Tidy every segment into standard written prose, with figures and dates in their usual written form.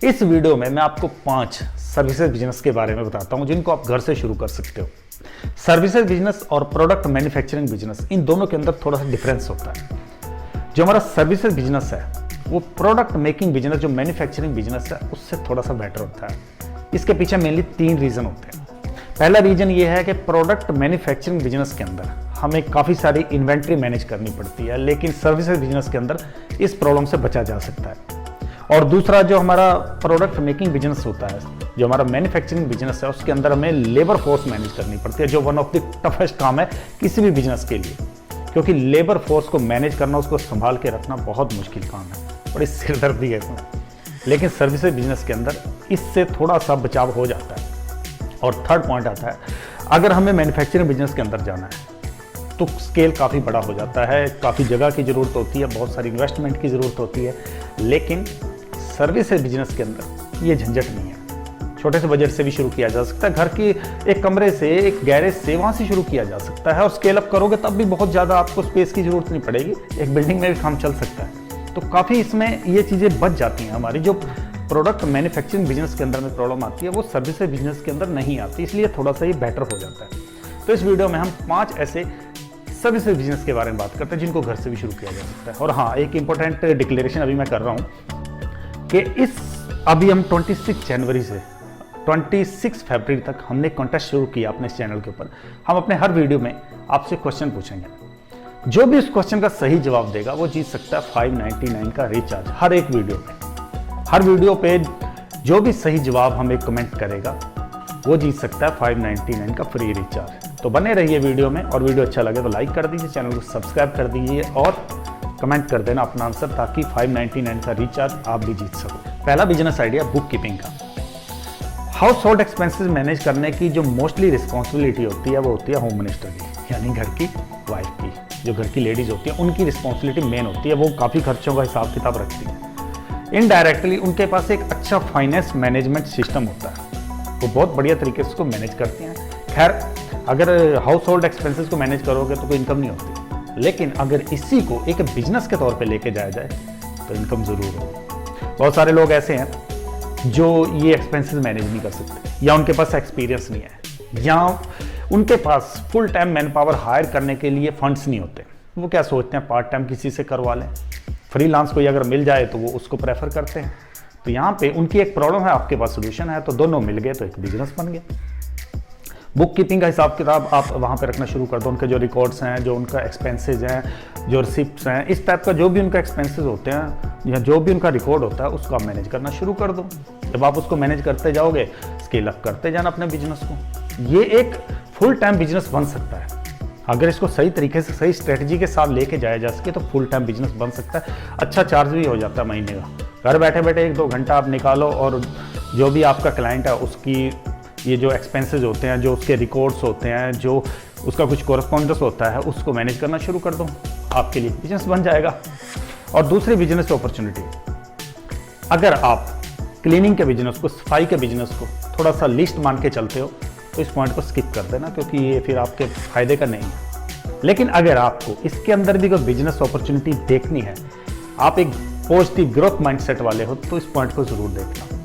इस वीडियो में मैं आपको 5 सर्विसेज बिजनेस के बारे में बताता हूं जिनको आप घर से शुरू कर सकते हो। सर्विसेज बिजनेस और प्रोडक्ट मैन्युफैक्चरिंग बिजनेस, इन दोनों के अंदर थोड़ा सा डिफरेंस होता है। जो हमारा सर्विसेज बिजनेस है वो प्रोडक्ट मेकिंग बिजनेस, जो मैन्युफैक्चरिंग बिजनेस है, उससे थोड़ा सा बेटर होता है। इसके पीछे मेनली 3 रीजन होते हैं। पहला रीजन ये है कि प्रोडक्ट मैन्युफैक्चरिंग बिजनेस के अंदर हमें काफ़ी सारी इन्वेंट्री मैनेज करनी पड़ती है, लेकिन सर्विसेज बिजनेस के अंदर इस प्रॉब्लम से बचा जा सकता है। और दूसरा जो हमारा प्रोडक्ट मेकिंग बिजनेस होता है, जो हमारा मैन्युफैक्चरिंग बिजनेस है, उसके अंदर हमें लेबर फोर्स मैनेज करनी पड़ती है, जो वन ऑफ द टफेस्ट काम है किसी भी बिजनेस के लिए, क्योंकि लेबर फोर्स को मैनेज करना, उसको संभाल के रखना बहुत मुश्किल काम है, बड़ी सिरदर्दी है इसमें। लेकिन सर्विसेज बिजनेस के अंदर इससे थोड़ा सा बचाव हो जाता है। और थर्ड पॉइंट आता है, अगर हमें मैन्युफैक्चरिंग बिजनेस के अंदर जाना है तो स्केल काफ़ी बड़ा हो जाता है, काफ़ी जगह की ज़रूरत होती है, बहुत सारी इन्वेस्टमेंट की ज़रूरत होती है। लेकिन सर्विसेज बिजनेस के अंदर ये झंझट नहीं है। छोटे से बजट से भी शुरू किया जा सकता है, घर की एक कमरे से, एक गैरेज से, वहाँ से शुरू किया जा सकता है। और स्केल अप करोगे तब भी बहुत ज़्यादा आपको स्पेस की ज़रूरत नहीं पड़ेगी, एक बिल्डिंग में भी काम चल सकता है। तो काफ़ी इसमें ये चीज़ें बच जाती हैं। हमारी जो प्रोडक्ट मैन्युफैक्चरिंग बिजनेस के अंदर में प्रॉब्लम आती है वो सर्विसेज बिजनेस के अंदर नहीं आती, इसलिए थोड़ा सा ये बेटर हो जाता है। तो इस वीडियो में हम 5 ऐसे सर्विसेज बिजनेस के बारे में बात करते हैं जिनको घर से भी शुरू किया जा सकता है। और हाँ, एक इंपॉर्टेंट डिक्लेरेशन अभी मैं कर रहा हूँ कि अभी हम 26 जनवरी से 26 फरवरी तक हमने कॉन्टेस्ट शुरू किया अपने इस चैनल के ऊपर। हम अपने हर वीडियो में आपसे क्वेश्चन पूछेंगे। जो भी उस क्वेश्चन का सही जवाब देगा वो जीत सकता है 599 का रिचार्ज हर एक वीडियो में। हर वीडियो पे जो भी सही जवाब हमें कमेंट करेगा वो जीत सकता है 599 का फ्री रिचार्ज। तो बने रहिए वीडियो में, और वीडियो अच्छा लगे तो लाइक कर दीजिए, चैनल को सब्सक्राइब कर दीजिए और कमेंट कर देना अपना आंसर, ताकि 599 का रिचार्ज आप भी जीत सको। पहला बिजनेस आइडिया बुक कीपिंग का। हाउस होल्ड एक्सपेंसेस मैनेज करने की जो मोस्टली रिस्पॉन्सिबिलिटी होती है वो होती है होम मिनिस्टर की, यानी घर की वाइफ की। जो घर की लेडीज होती है उनकी रिस्पॉन्सिबिलिटी मेन होती है, वो काफ़ी खर्चों का हिसाब किताब रखती है। इनडायरेक्टली उनके पास एक अच्छा फाइनेंस मैनेजमेंट सिस्टम होता है, वो बहुत बढ़िया तरीके से उसको मैनेज करते हैं। खैर, अगर हाउस होल्ड एक्सपेंसेस को मैनेज करोगे तो कोई इनकम नहीं होती, लेकिन अगर इसी को एक बिजनेस के तौर पे लेके जाया जाए तो इनकम ज़रूर होगी। बहुत सारे लोग ऐसे हैं जो ये एक्सपेंसेस मैनेज नहीं कर सकते, या उनके पास एक्सपीरियंस नहीं है, या उनके पास full time manpower hire करने के लिए फंड्स नहीं होते। वो क्या सोचते हैं, पार्ट टाइम किसी से करवा लें, फ्रीलांस कोई अगर मिल जाए तो वो उसको प्रेफर करते हैं। तो यहाँ पे उनकी एक प्रॉब्लम है, आपके पास सोल्यूशन है, तो दोनों मिल गए तो एक बिजनेस बन गया। बुक कीपिंग का हिसाब किताब आप वहाँ पे रखना शुरू कर दो। उनके जो रिकॉर्ड्स हैं, जो उनका एक्सपेंसेस हैं, जो रिसिप्ट्स हैं, इस टाइप का जो भी उनका एक्सपेंसेस होते हैं या जो भी उनका रिकॉर्ड होता है उसको आप मैनेज करना शुरू कर दो। जब आप उसको मैनेज करते जाओगे, स्केल अप करते जाना अपने बिजनेस को। ये एक फुल टाइम बिजनेस बन सकता है अगर इसको सही तरीके से, सही स्ट्रेटजी के साथ लेके जाया जा सके, तो फुल टाइम बिजनेस बन सकता है। अच्छा चार्ज भी हो जाता है महीने का। घर बैठे बैठे 1-2 घंटा आप निकालो और जो भी आपका क्लाइंट है उसकी ये जो एक्सपेंसेस होते हैं, जो उसके रिकॉर्ड्स होते हैं, जो उसका कुछ कॉरस्पॉन्डेंस होता है, उसको मैनेज करना शुरू कर दो, आपके लिए बिजनेस बन जाएगा। और दूसरी बिजनेस अपॉर्चुनिटी, अगर आप क्लीनिंग के बिजनेस को, सफाई के बिजनेस को थोड़ा सा लिस्ट मान के चलते हो तो इस पॉइंट को स्किप कर देना, क्योंकि ये फिर आपके फायदे का नहीं है। लेकिन अगर आपको इसके अंदर भी कोई बिजनेस अपॉर्चुनिटी देखनी है, आप एक पॉजिटिव ग्रोथ माइंडसेट वाले हो, तो इस पॉइंट को जरूर देखना।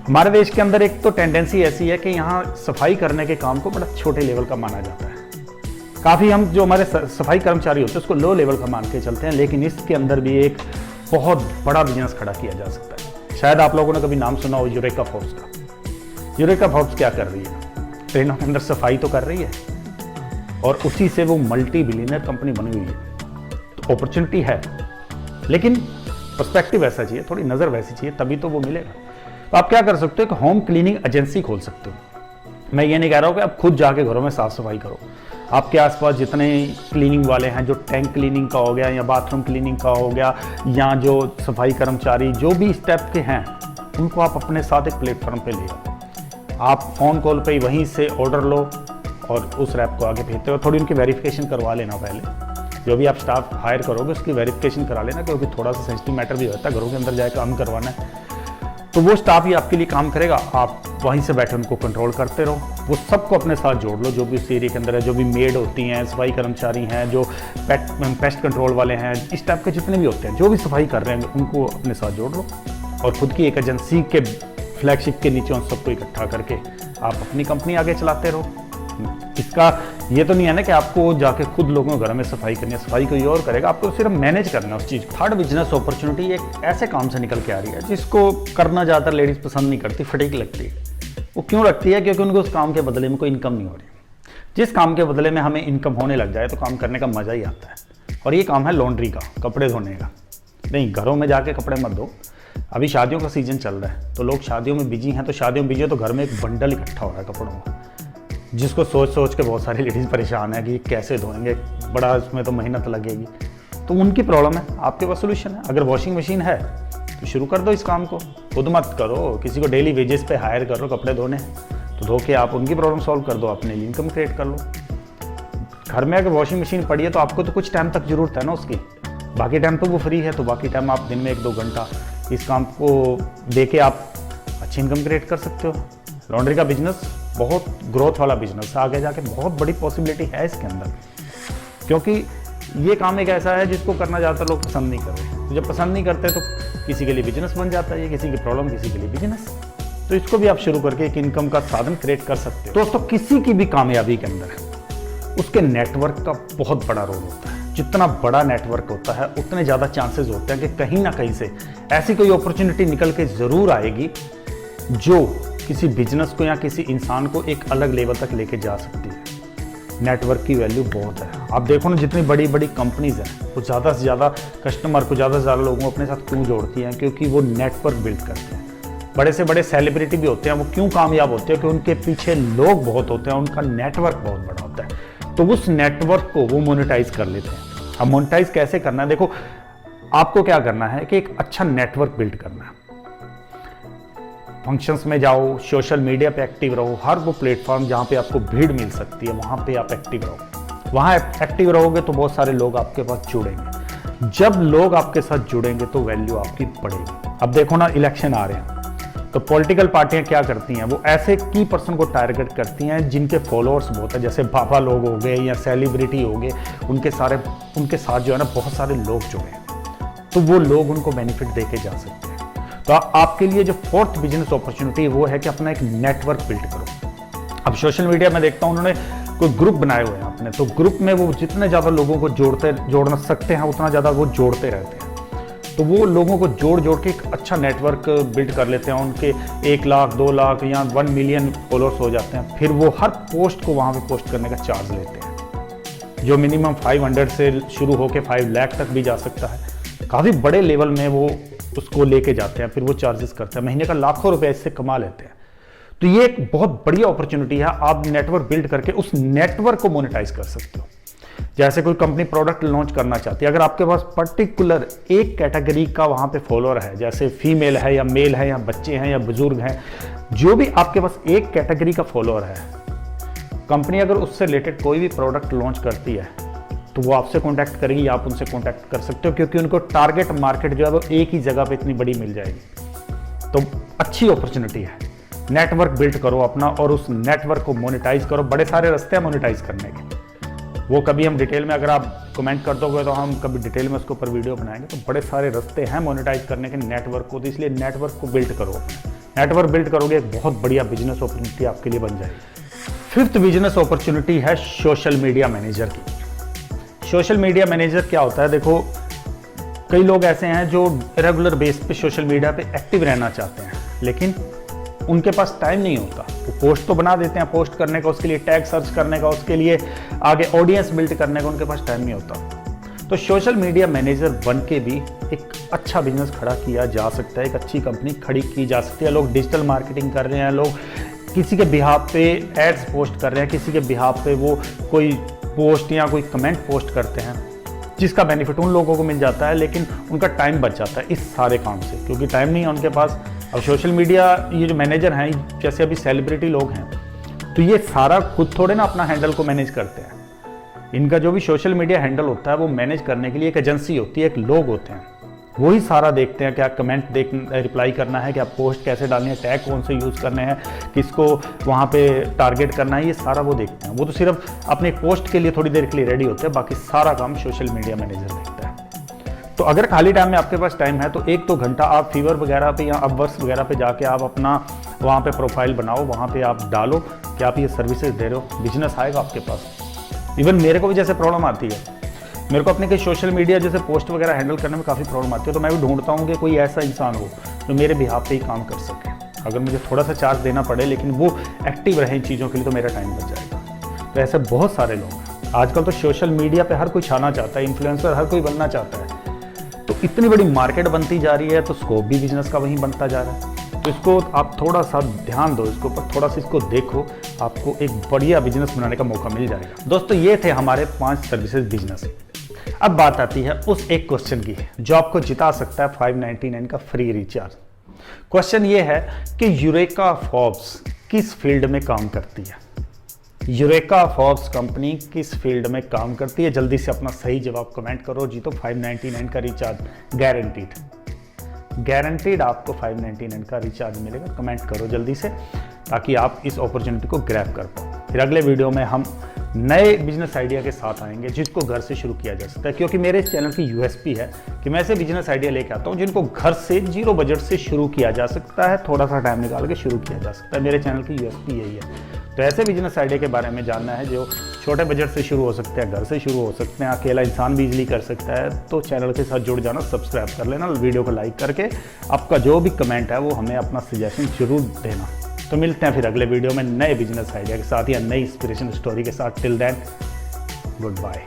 हमारे देश के अंदर एक तो टेंडेंसी ऐसी है कि यहाँ सफाई करने के काम को बड़ा छोटे लेवल का माना जाता है। काफ़ी हम जो हमारे सफाई कर्मचारी होते हैं उसको लो लेवल का मान के चलते हैं, लेकिन इसके अंदर भी एक बहुत बड़ा बिजनेस खड़ा किया जा सकता है। शायद आप लोगों ने कभी नाम सुना हो यूरेका फोर्ब्स का। यूरेका फोर्ब्स क्या कर रही है? ट्रेनों के अंदर सफाई तो कर रही है, और उसी से वो मल्टी बिलियनर कंपनी बनी हुई है। तो अपॉर्चुनिटी है, लेकिन पर्सपेक्टिव ऐसा चाहिए, थोड़ी नज़र वैसी चाहिए, तभी तो वो मिलेगा। तो आप क्या कर सकते हो कि होम क्लीनिंग एजेंसी खोल सकते हो। मैं ये नहीं कह रहा हूँ कि आप खुद जाके घरों में साफ सफाई करो। आपके आसपास जितने क्लीनिंग वाले हैं, जो टैंक क्लीनिंग का हो गया या बाथरूम क्लीनिंग का हो गया, या जो सफाई कर्मचारी जो भी इस टाइप के हैं, उनको आप अपने साथ एक प्लेटफॉर्म पे ले आओ। आप फ़ोन कॉल पे ही वहीं से ऑर्डर लो और उस रैप को आगे भेजते हो। थोड़ी उनकी वेरिफिकेशन करवा लेना पहले। जो भी आप स्टाफ हायर करोगे उसकी वेरिफिकेशन करा लेना, क्योंकि थोड़ा सा सेंसिटिव मैटर भी होता है, घरों के अंदर जाए काम करवाना है, तो वो स्टाफ ही आपके लिए काम करेगा। आप वहीं से बैठे उनको कंट्रोल करते रहो। वो सबको अपने साथ जोड़ लो, जो भी उस एरिया के अंदर है, जो भी मेड होती हैं, सफाई कर्मचारी हैं, जो पेस्ट कंट्रोल वाले हैं, इस टाइप के जितने भी होते हैं, जो भी सफाई कर रहे हैं, उनको अपने साथ जोड़ लो। और खुद की एक एजेंसी के फ्लैगशिप के नीचे उन सबको इकट्ठा करके आप अपनी कंपनी आगे चलाते रहो। इसका ये तो नहीं है ना कि आपको जाके खुद लोगों के घर में सफाई करनी है, सफाई कोई और करेगा, आपको सिर्फ मैनेज करना है उस चीज़। थर्ड बिजनेस अपॉर्चुनिटी एक ऐसे काम से निकल के आ रही है जिसको करना ज़्यादातर लेडीज़ पसंद नहीं करती, फटीक लगती है। वो क्यों लगती है? क्योंकि उनको उस काम के बदले में कोई इनकम नहीं हो रही। जिस काम के बदले में हमें इनकम होने लग जाए तो काम करने का मज़ा ही आता है। और ये काम है लॉन्ड्री का, कपड़े धोने का। नहीं, घरों में जाके कपड़े मत धो। अभी शादियों का सीजन चल रहा है तो लोग शादियों में बिजी हैं, तो शादियों में बिजी है तो घर में एक बंडल इकट्ठा हो रहा है कपड़ों का, जिसको सोच सोच के बहुत सारी लेडीज़ परेशान है कि कैसे धोएंगे, बड़ा इसमें तो मेहनत लगेगी। तो उनकी प्रॉब्लम है, आपके पास सोल्यूशन है। अगर वॉशिंग मशीन है तो शुरू कर दो इस काम को, खुद मत करो, किसी को डेली वेजेस पे हायर करो कपड़े धोने, तो धो के आप उनकी प्रॉब्लम सॉल्व कर दो, अपने लिए इनकम क्रिएट कर लो। घर में अगर वॉशिंग मशीन पड़ी है तो आपको तो कुछ टाइम तक जरूरत है ना उसकी, बाकी टाइम तो वो फ्री है, तो बाकी टाइम आप दिन में 1-2 घंटा इस काम को दे के आप अच्छी इनकम क्रिएट कर सकते हो। लॉन्ड्री का बिजनेस बहुत ग्रोथ वाला बिजनेस है, आगे जाके बहुत बड़ी पॉसिबिलिटी है इसके अंदर, क्योंकि ये काम एक ऐसा है जिसको करना ज़्यादातर लोग पसंद नहीं कर रहे। तो जब पसंद नहीं करते तो किसी के लिए बिजनेस बन जाता है, किसी की प्रॉब्लम किसी के लिए बिजनेस, तो इसको भी आप शुरू करके एक इनकम का साधन क्रिएट कर सकते हो। दोस्तों, किसी की भी कामयाबी के अंदर उसके नेटवर्क का बहुत बड़ा रोल होता है। जितना बड़ा नेटवर्क होता है उतने ज़्यादा चांसेस होते हैं कि कहीं ना कहीं से ऐसी कोई अपॉर्चुनिटी निकल के ज़रूर आएगी जो किसी बिजनेस को या किसी इंसान को एक अलग लेवल तक लेके जा सकती है। नेटवर्क की वैल्यू बहुत है। आप देखो ना, जितनी बड़ी बड़ी कंपनीज हैं वो ज़्यादा से ज़्यादा कस्टमर को, ज़्यादा से ज़्यादा लोगों को अपने साथ क्यों जोड़ती हैं? क्योंकि वो नेटवर्क बिल्ड करते हैं। बड़े से बड़े सेलिब्रिटी भी होते हैं, वो क्यों कामयाब होते हैं? क्योंकि उनके पीछे लोग बहुत होते हैं, उनका नेटवर्क बहुत बड़ा होता है, तो उस नेटवर्क को वो मोनेटाइज कर लेते हैं। अब मोनेटाइज कैसे करना है? देखो, आपको क्या करना है कि एक अच्छा नेटवर्क बिल्ड करना है। फंक्शंस में जाओ, सोशल मीडिया पे एक्टिव रहो, हर वो प्लेटफॉर्म जहाँ पे आपको भीड़ मिल सकती है वहाँ पे आप एक्टिव रहो। वहाँ एक्टिव रहोगे तो बहुत सारे लोग आपके पास जुड़ेंगे। जब लोग आपके साथ जुड़ेंगे तो वैल्यू आपकी बढ़ेगी। अब देखो ना, इलेक्शन आ रहे हैं तो पॉलिटिकल पार्टियां क्या करती हैं? वो ऐसे की पर्सन को टारगेट करती हैं जिनके फॉलोअर्स बहुत है, जैसे बाबा लोग हो गए या सेलिब्रिटी हो गए, उनके साथ जो है ना बहुत सारे लोग जुड़े, तो वो लोग उनको बेनिफिट दे के जा सकते हैं। तो आपके लिए जो फोर्थ बिजनेस अपॉर्चुनिटी वो है कि अपना एक नेटवर्क बिल्ड करो। अब सोशल मीडिया में देखता हूँ उन्होंने कोई ग्रुप बनाए हुए हैं अपने, तो ग्रुप में वो जितने ज़्यादा लोगों को जोड़ना सकते हैं उतना ज़्यादा वो जोड़ते रहते हैं। तो वो लोगों को जोड़ के एक अच्छा नेटवर्क बिल्ड कर लेते हैं। उनके 1 लाख 2 लाख या 1 मिलियन फॉलोअर्स हो जाते हैं। फिर वो हर पोस्ट को वहाँ पे पोस्ट करने का चार्ज लेते हैं, जो मिनिमम 500 से शुरू होकर 5 लाख तक भी जा सकता है। काफ़ी बड़े लेवल में वो उसको लेके जाते हैं, फिर वो चार्जेस करते हैं, महीने का लाखों रुपए इससे कमा लेते हैं। तो ये एक बहुत बढ़िया अपॉर्चुनिटी है। आप नेटवर्क बिल्ड करके उस नेटवर्क को मोनेटाइज कर सकते हो। जैसे कोई कंपनी प्रोडक्ट लॉन्च करना चाहती है, अगर आपके पास पर्टिकुलर एक कैटेगरी का वहाँ पे फॉलोअर है, जैसे फीमेल है या मेल है या बच्चे हैं या बुजुर्ग हैं, जो भी आपके पास एक कैटेगरी का फॉलोअर है, कंपनी अगर उससे रिलेटेड कोई भी प्रोडक्ट लॉन्च करती है तो वो आपसे कॉन्टैक्ट करेगी, आप उनसे कॉन्टैक्ट कर सकते हो, क्योंकि उनको टारगेट मार्केट जो है वो एक ही जगह पे इतनी बड़ी मिल जाएगी। तो अच्छी अपॉर्चुनिटी है। नेटवर्क बिल्ड करो अपना और उस नेटवर्क को मोनेटाइज करो। बड़े सारे रास्ते हैं मोनेटाइज करने के, वो कभी हम डिटेल में, अगर आप कमेंट कर दोगे तो हम कभी डिटेल में उसके ऊपर वीडियो बनाएंगे। तो बड़े सारे रास्ते हैं मोनेटाइज करने के नेटवर्क को, तो इसलिए नेटवर्क को बिल्ड करो। नेटवर्क बिल्ड करोगे एक बहुत बढ़िया बिजनेस अपॉर्चुनिटी आपके लिए बन जाएगी। फिफ्थ बिजनेस अपॉर्चुनिटी है सोशल मीडिया मैनेजर की। सोशल मीडिया मैनेजर क्या होता है? देखो, कई लोग ऐसे हैं जो रेगुलर बेस पे सोशल मीडिया पे एक्टिव रहना चाहते हैं, लेकिन उनके पास टाइम नहीं होता। वो पोस्ट तो बना देते हैं, पोस्ट करने का, उसके लिए टैग सर्च करने का, उसके लिए आगे ऑडियंस बिल्ड करने का उनके पास टाइम नहीं होता। तो सोशल मीडिया मैनेजर बन के भी एक अच्छा बिजनेस खड़ा किया जा सकता है, एक अच्छी कंपनी खड़ी की जा सकती है। लोग डिजिटल मार्केटिंग कर रहे हैं, लोग किसी के बिहाफ पे एड्स पोस्ट कर रहे हैं, किसी के बिहाफ पे वो कोई पोस्ट या कोई कमेंट पोस्ट करते हैं, जिसका बेनिफिट उन लोगों को मिल जाता है, लेकिन उनका टाइम बच जाता है इस सारे काम से, क्योंकि टाइम नहीं है उनके पास। अब सोशल मीडिया ये जो मैनेजर हैं, जैसे अभी सेलिब्रिटी लोग हैं, तो ये सारा खुद थोड़े ना अपना हैंडल को मैनेज करते हैं। इनका जो भी सोशल मीडिया हैंडल होता है वो मैनेज करने के लिए एक एजेंसी होती है, एक लोग होते हैं, वही सारा देखते हैं। क्या कमेंट रिप्लाई करना है, क्या पोस्ट कैसे डालनी है, टैग कौन से यूज़ करने हैं, किसको वहाँ पे टारगेट करना है, ये सारा वो देखते हैं। वो तो सिर्फ अपने पोस्ट के लिए थोड़ी देर के लिए रेडी होते हैं, बाकी सारा काम सोशल मीडिया मैनेजर देखता है। तो अगर खाली टाइम में आपके पास टाइम है तो 1-2 घंटा आप फीवर वगैरह पे या अपवर्क्स वगैरह पे जाके आप अपना वहाँ पे प्रोफाइल बनाओ, वहाँ पे आप डालो कि आप ये सर्विसेज दे रहे हो, बिजनेस आएगा आपके पास। इवन मेरे को भी जैसे प्रॉब्लम आती है, मेरे को अपने कई सोशल मीडिया जैसे पोस्ट वगैरह हैंडल करने में काफ़ी प्रॉब्लम आती है, तो मैं भी ढूंढता हूँ कि कोई ऐसा इंसान हो जो मेरे बिहाफ पे ही काम कर सके। अगर मुझे थोड़ा सा चार्ज देना पड़े लेकिन वो एक्टिव रहे इन चीज़ों के लिए, तो मेरा टाइम बच जाएगा। तो ऐसे बहुत सारे लोग हैं। आजकल तो सोशल मीडिया पे हर कोई छाना चाहता है, इन्फ्लुएंसर हर कोई बनना चाहता है। तो इतनी बड़ी मार्केट बनती जा रही है, तो स्कोप भी बिजनेस का वहीं बनता जा रहा है। तो इसको आप थोड़ा सा ध्यान दो, इसके ऊपर थोड़ा सा इसको देखो, आपको एक बढ़िया बिजनेस बनाने का मौका मिल जाएगा। दोस्तों ये थे हमारे 5 सर्विसेज बिजनेस। अब बात आती है उस एक क्वेश्चन की जो आपको जिता सकता है 599 का फ्री रिचार्ज। क्वेश्चन ये है कि यूरेका फॉर्ब्स किस फील्ड में काम करती है? यूरेका फॉर्ब्स कंपनी किस फील्ड में काम करती है? जल्दी से अपना सही जवाब कमेंट करो। जी तो 599 का रिचार्ज गारंटीड आपको 599 का रिचार्ज मिलेगा। कमेंट करो जल्दी से ताकि आप इस अपॉर्चुनिटी को ग्रैब कर पाओ। फिर अगले वीडियो में हम नए बिजनेस आइडिया के साथ आएंगे जिसको घर से शुरू किया जा सकता है, क्योंकि मेरे इस चैनल की यूएसपी है कि मैं ऐसे बिजनेस आइडिया लेके आता हूँ जिनको घर से 0 बजट से शुरू किया जा सकता है, थोड़ा सा टाइम निकाल के शुरू किया जा सकता है। मेरे चैनल की यूएसपी यही है। तो ऐसे बिजनेस आइडिया के बारे में जानना है जो छोटे बजट से शुरू हो सकते हैं, घर से शुरू हो सकते हैं, अकेला इंसान भी इजीली कर सकता है, तो चैनल के साथ जुड़ जाना, सब्सक्राइब कर लेना, वीडियो को लाइक करके आपका जो भी कमेंट है वो हमें अपना सजेशन जरूर देना। तो मिलते हैं फिर अगले वीडियो में नए बिजनेस आइडिया के साथ या नई इंस्पिरेशन स्टोरी के साथ। Till then good bye.